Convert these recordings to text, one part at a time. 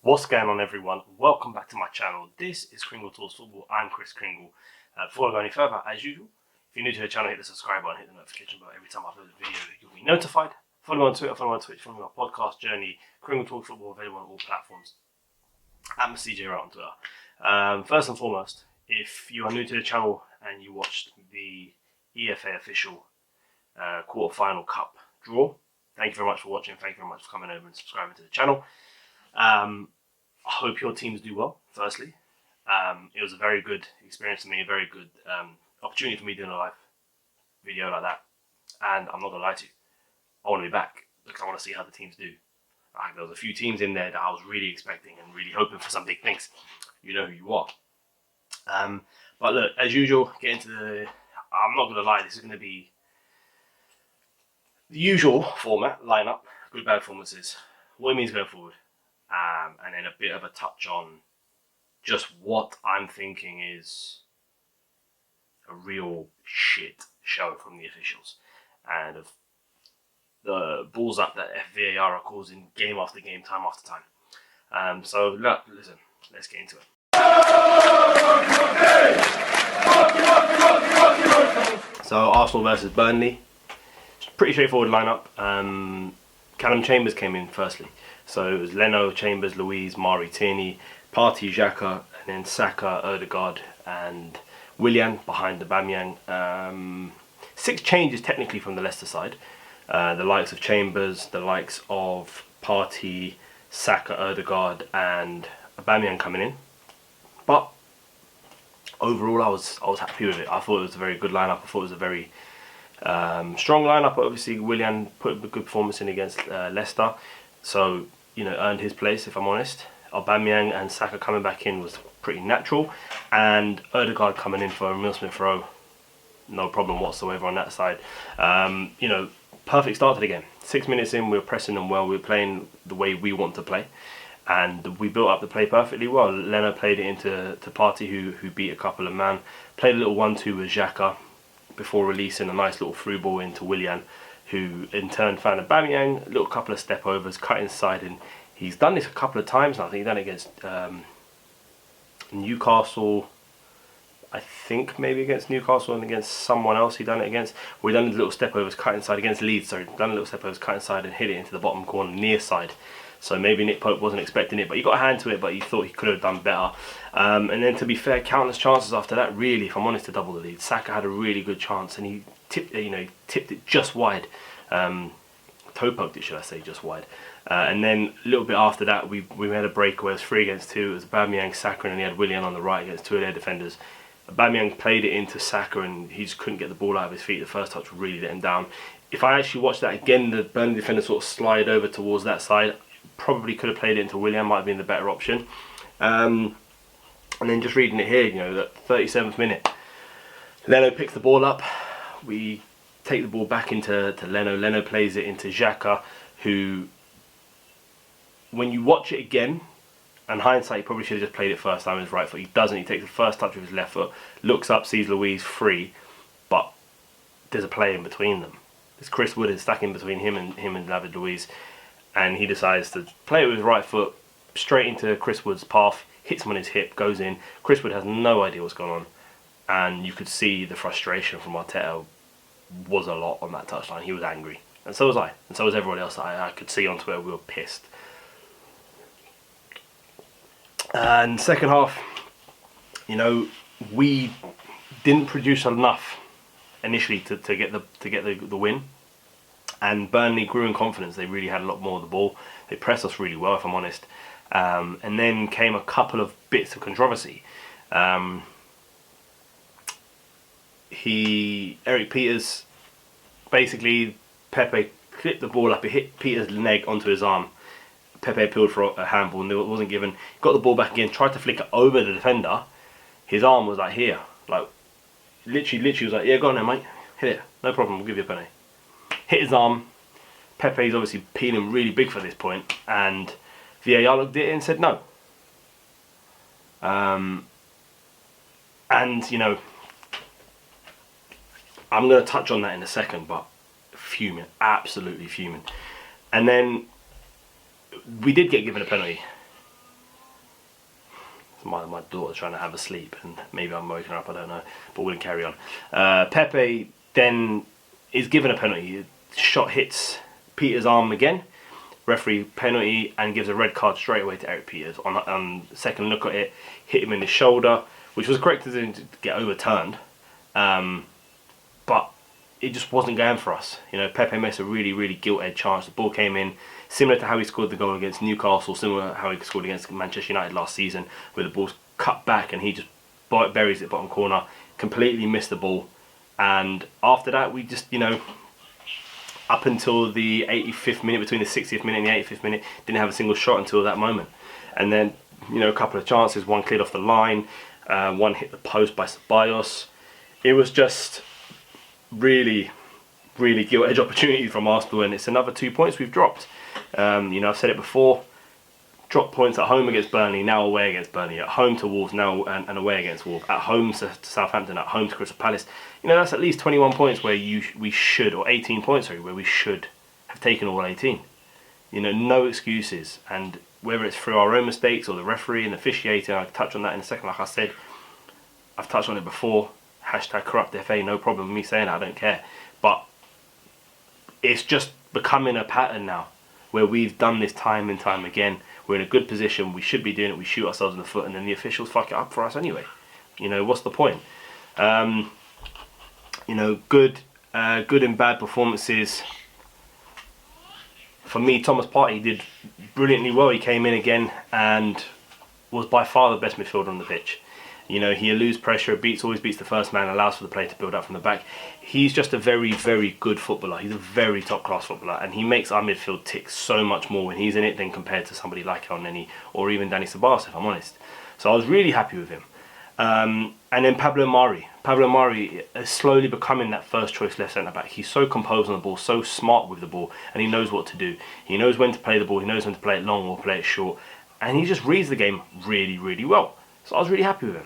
What's going on, everyone? Welcome back to my channel. This is Kringle Talks Football. I'm Chris Kringle. Before I go any further, as usual, if you're new to the channel, hit the subscribe button, hit the notification bell. Every time I upload a video, you'll be notified. Follow me on Twitter, follow me on Twitch, follow me on my podcast journey. Kringle Talks Football available on all platforms. I'm CJ right on Twitter. First and foremost, if you are new to the channel and you watched the EFA official quarter-final cup draw, thank you very much for watching. Thank you very much for coming over and subscribing to the channel. I hope your teams do well, firstly. It was a very good experience for me, a very good opportunity for me doing a live video like that. And I'm not going to lie to you, I want to be back because I want to see how the teams do. There was a few teams in there that I was really expecting and really hoping for some big things. You know who you are. But look, as usual, get into the... I'm not going to lie, this is going to be the usual format, lineup, good bad performances, what it means going forward. And then a bit of a touch on just what I'm thinking is a real shit show from the officials and of the balls up that VAR are causing game after game, time after time. So look, listen, let's get into it. So Arsenal versus Burnley, pretty straightforward lineup. Callum Chambers came in firstly. So it was Leno, Chambers, Louise, Mari, Tierney, Partey, Xhaka, and then Saka, Odegaard, and Willian behind Aubameyang. 6 changes technically from the Leicester side. The likes of Chambers, the likes of Partey, Saka, Odegaard, and Aubameyang coming in. But overall, I was happy with it. I thought it was a very good lineup. I thought it was a very strong lineup. But obviously, Willian put a good performance in against Leicester. So, you know, earned his place, if I'm honest. Aubameyang and Saka coming back in was pretty natural. And Odegaard coming in for Emile Smith-Rowe, no problem whatsoever on that side. You know, perfect start to the game. 6 minutes in, we were pressing them well. We were playing the way we want to play. And we built up the play perfectly well. Leno played it into Partey, who beat a couple of man. Played a little 1-2 with Xhaka before releasing a nice little through ball into Willian, who in turn found Aubameyang, a little couple of step overs, cut inside, and he's done this a couple of times now. I think he's done it against Newcastle, I think maybe against Newcastle and against someone else he done it against. We done little step overs, cut inside against Leeds, sorry, done a little step overs, cut inside and hit it into the bottom corner, near side. So maybe Nick Pope wasn't expecting it, but he got a hand to it, but he thought he could have done better. And then to be fair, countless chances after that, really, if I'm honest, to double the lead. Saka had a really good chance and he tipped it just wide. Toe poked it, should I say, just wide. And then a little bit after that, we had a breakaway. It was 3 against 2. It was Aubameyang, Saka, and he had Willian on the right against 2 of their defenders. Aubameyang played it into Saka and he just couldn't get the ball out of his feet. The first touch really let him down. If I actually watched that again, the Burnley defender sort of slide over towards that side. Probably could have played it into Willian, might have been the better option. And then just reading it here, you know, that 37th minute, Leno picks the ball up. We take the ball back into Leno. Leno plays it into Xhaka, who, when you watch it again, and hindsight, he probably should have just played it first time with his right foot. He doesn't. He takes the first touch with his left foot, looks up, sees Louise free, but there's a play in between them. There's Chris Wood is stuck in between him and David Luiz. And he decides to play it with his right foot straight into Chris Wood's path, hits him on his hip, goes in. Chris Wood has no idea what's going on. And you could see the frustration from Arteta was a lot on that touchline. He was angry. And so was I. And so was everyone else. I could see on Twitter we were pissed. And second half, you know, we didn't produce enough initially to get the win. And Burnley grew in confidence. They really had a lot more of the ball. They pressed us really well, if I'm honest. And then came a couple of bits of controversy. Eric Pieters, basically, Pepe clipped the ball up. It hit Pieters' leg onto his arm. Pepe appealed for a handball and it wasn't given. Got the ball back again, tried to flick it over the defender. His arm was like here. Like, literally was like, yeah, go on then, mate. Hit it. No problem, we'll give you a penalty. Hit his arm. Pepe's obviously peeling really big for this point, and VAR looked at it and said no. And you know, I'm going to touch on that in a second, but fuming, absolutely fuming. And then we did get given a penalty. my daughter's trying to have a sleep, and maybe I'm waking her up, I don't know, but we'll carry on. Pepe then is given a penalty. Shot hits Pieters' arm again. Referee penalty and gives a red card straight away to Eric Pieters. On second look at it, hit him in the shoulder, which was correct to get overturned, but it just wasn't going for us. You know, Pepe missed a really gilt-edged chance. The ball came in, similar to how he scored the goal against Newcastle, similar to how he scored against Manchester United last season, where the ball's cut back and he just buries it bottom corner, completely missed the ball. And after that, we just, you know, up until the 85th minute, between the 60th minute and the 85th minute, didn't have a single shot until that moment. And then, you know, a couple of chances, one cleared off the line, one hit the post by Ceballos. It was just really gilt-edged opportunity from Arsenal, and it's another 2 points we've dropped. You know, I've said it before, dropped points at home against Burnley, now away against Burnley, at home to Wolves now, and away against Wolves, at home to Southampton, at home to Crystal Palace. You know, that's at least 21 points where we should, or 18 points, sorry, where we should have taken all 18. You know, no excuses. And whether it's through our own mistakes or the referee and officiating, I'll touch on that in a second. Like I said, I've touched on it before. Hashtag corrupt FA, no problem with me saying that, I don't care. But it's just becoming a pattern now, where we've done this time and time again. We're in a good position, we should be doing it, we shoot ourselves in the foot, and then the officials fuck it up for us anyway. You know, what's the point? You know, good and bad performances. For me, Thomas Partey did brilliantly well. He came in again and was by far the best midfielder on the pitch. You know, he eludes pressure, always beats the first man, allows for the play to build up from the back. He's just a very good footballer. He's a very top class footballer, and he makes our midfield tick so much more when he's in it than compared to somebody like El Neni or even Dani Ceballos, if I'm honest. So I was really happy with him. And then Pablo Mari is slowly becoming that first choice left centre back. He's so composed on the ball, so smart with the ball, and he knows what to do. He knows when to play the ball, he knows when to play it long or play it short, and he just reads the game really well. So I was really happy with him.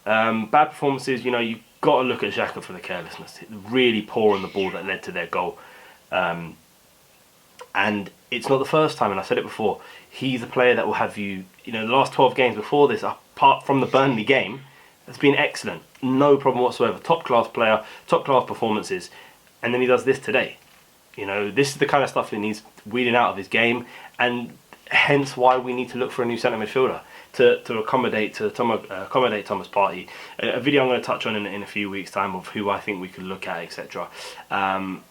Bad performances, you know, you've got to look at Xhaka for the carelessness. Really poor on the ball that led to their goal. And it's not the first time, and I said it before, he's a player that will have you, you know, the last 12 games before this, apart from the Burnley game, has been excellent. No problem whatsoever. Top class player, top class performances. And then he does this today. You know, this is the kind of stuff he needs weeding out of his game, and hence why we need to look for a new centre midfielder to accommodate Thomas Partey. A video I'm going to touch on in a few weeks' time of who I think we could look at, etc. And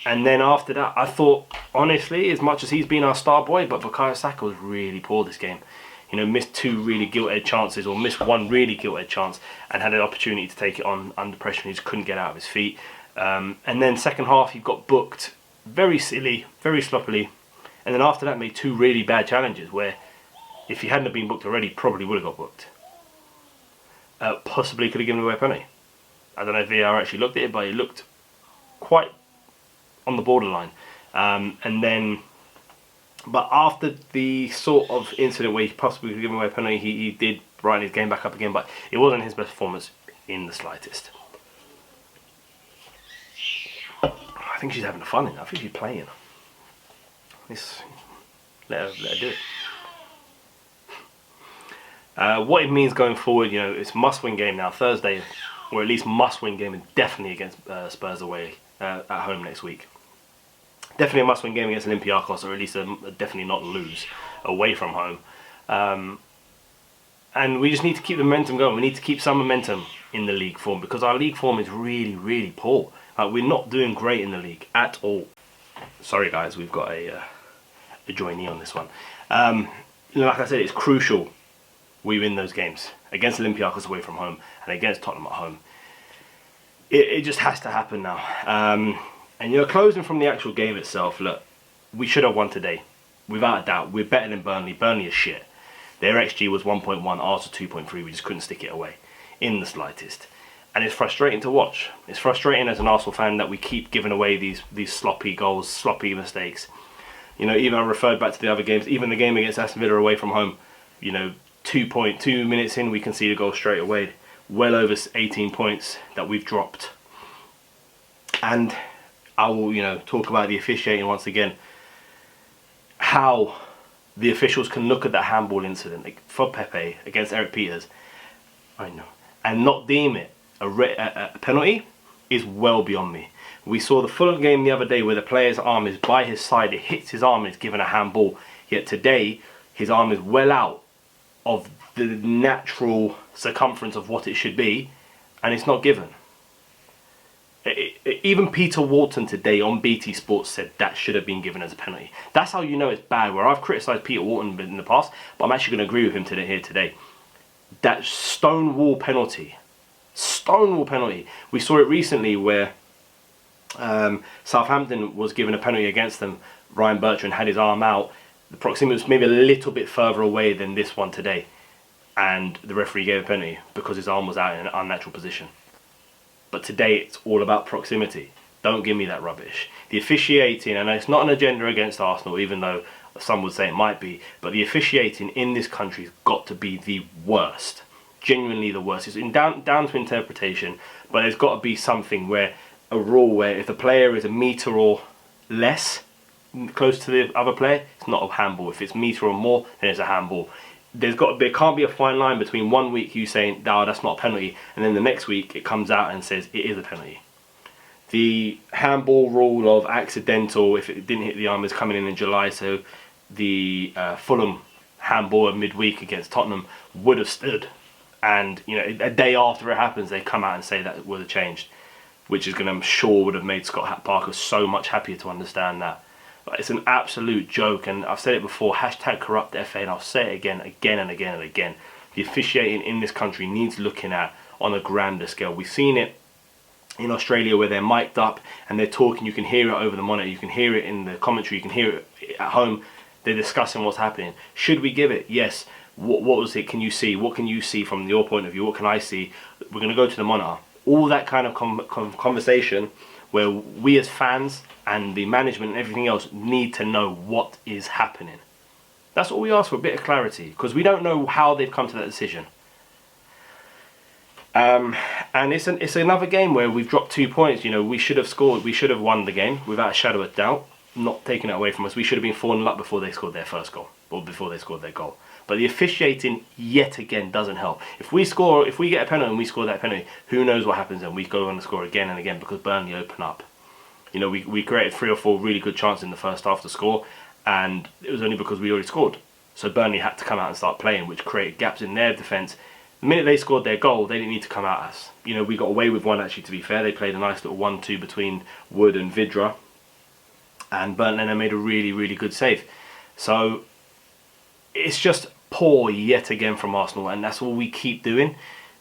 then after that, I thought, honestly, as much as he's been our star boy, but Bukayo Saka was really poor this game. You know, missed two really gilt-edged chances, or missed one really gilt-edged chance, and had an opportunity to take it on under pressure, and he just couldn't get out of his feet. And then second half, he got booked very silly, very sloppily, and then after that made two really bad challenges where, if he hadn't have been booked already, probably would have got booked. Possibly could have given away a penalty. I don't know if VAR actually looked at it, but it looked quite on the borderline. But after the sort of incident where he possibly could have given away a penalty, he did brighten his game back up again, but it wasn't his best performance in the slightest. I think she's having fun in it. I think she's playing. Let her do it. What it means going forward, you know, it's a must-win game now. Thursday, or at least must-win game, and definitely against Spurs away at home next week. Definitely a must-win game against Olympiacos, or at least definitely not lose away from home. And we just need to keep the momentum going. We need to keep some momentum in the league form, because our league form is really poor. We're not doing great in the league at all. Sorry guys, we've got a joinee on this one. Like I said, it's crucial we win those games against Olympiacos away from home and against Tottenham at home. It just has to happen now. And you know, closing from the actual game itself, look, we should have won today, without a doubt. We're better than Burnley. Burnley is shit. Their XG was 1.1, ours was 2.3. We just couldn't stick it away in the slightest. And it's frustrating to watch. It's frustrating as an Arsenal fan that we keep giving away these sloppy goals, sloppy mistakes. You know, even I referred back to the other games, even the game against Aston Villa away from home, you know, 2.2 minutes in, we concede a goal straight away. Well over 18 points that we've dropped. And I will, you know, talk about the officiating once again. How the officials can look at that handball incident for Pepe against Eric Pieters, I know, and not deem it a penalty is well beyond me. We saw the Fulham game the other day where the player's arm is by his side, it hits his arm and is given a handball, yet today his arm is well out of the natural circumference of what it should be, and it's not given. Even Peter Walton today on BT Sports said that should have been given as a penalty. That's how you know it's bad. Where I've criticised Peter Walton in the past, but I'm actually going to agree with him today. That stonewall penalty. We saw it recently where Southampton was given a penalty against them. Ryan Bertrand had his arm out. The proximity was maybe a little bit further away than this one today, and the referee gave a penalty because his arm was out in an unnatural position. But today it's all about proximity. Don't give me that rubbish. The officiating, and it's not an agenda against Arsenal, even though some would say it might be, but the officiating in this country has got to be the worst. Genuinely the worst. It's down to interpretation, but there's got to be something where, a rule where if the player is a metre or less close to the other player, it's not a handball. If it's metre or more, then it's a handball. There can't be a fine line between 1 week you saying, "No, that's not a penalty," and then the next week it comes out and says it is a penalty. The handball rule of accidental, if it didn't hit the arm, is coming in July, so the Fulham handball midweek against Tottenham would have stood, and a day after it happens they come out and say that it would have changed, which is going to, I'm sure, would have made Scott Parker so much happier to understand that. But it's an absolute joke, and I've said it before, #CorruptFA, and I'll say it again and again. The officiating in this country needs looking at on a grander scale. We've seen it in Australia where they're mic'd up and they're talking, you can hear it over the monitor, you can hear it in the commentary, you can hear it at home, they're discussing what's happening. Should we give it? Yes. What was it? Can you see? What can you see from your point of view? What can I see? We're going to go to the monitor. All that kind of conversation where we as fans and the management and everything else need to know what is happening. That's all we ask for, a bit of clarity, because we don't know how they've come to that decision. And it's another game where we've dropped 2 points. We should have scored. We should have won the game without a shadow of doubt. Not taking it away from us. We should have been 4-0 up before they scored their first goal, or before they scored their goal. But the officiating yet again doesn't help. If we get a penalty and we score that penalty, who knows what happens then? We go on to score again and again because Burnley open up. We created 3 or 4 really good chances in the first half to score, and it was only because we already scored. So Burnley had to come out and start playing, which created gaps in their defence. The minute they scored their goal, they didn't need to come at us. We got away with one, actually, to be fair. They played a nice little 1-2 between Wood and Vidra, and Burnley made a really, really good save. So it's just poor yet again from Arsenal, and that's all we keep doing.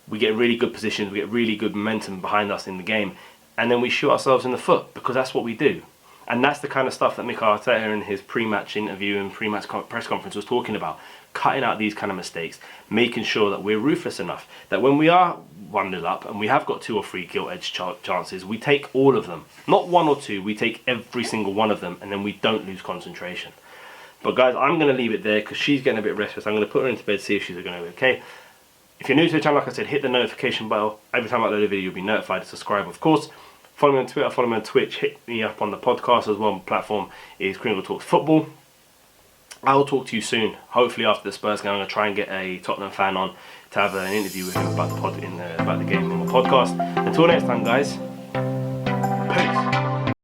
We get really good positions, we get really good momentum behind us in the game, and then we shoot ourselves in the foot, because that's what we do. And that's the kind of stuff that Mikel Arteta in his pre-match interview and pre-match press conference was talking about. Cutting out these kind of mistakes, making sure that we're ruthless enough, that when we are 1-0 up and we have got 2 or 3 gilt-edged chances, we take all of them. Not 1 or 2, we take every single one of them, and then we don't lose concentration. But guys, I'm going to leave it there because she's getting a bit restless. I'm going to put her into bed, see if she's going to be okay. If you're new to the channel, like I said, hit the notification bell. Every time I upload a video, you'll be notified. Subscribe, of course. Follow me on Twitter, follow me on Twitch. Hit me up on the podcast as well. My platform is Crinkle Talks Football. I will talk to you soon. Hopefully after the Spurs game, I'm going to try and get a Tottenham fan on to have an interview with him about the game on my podcast. Until next time, guys.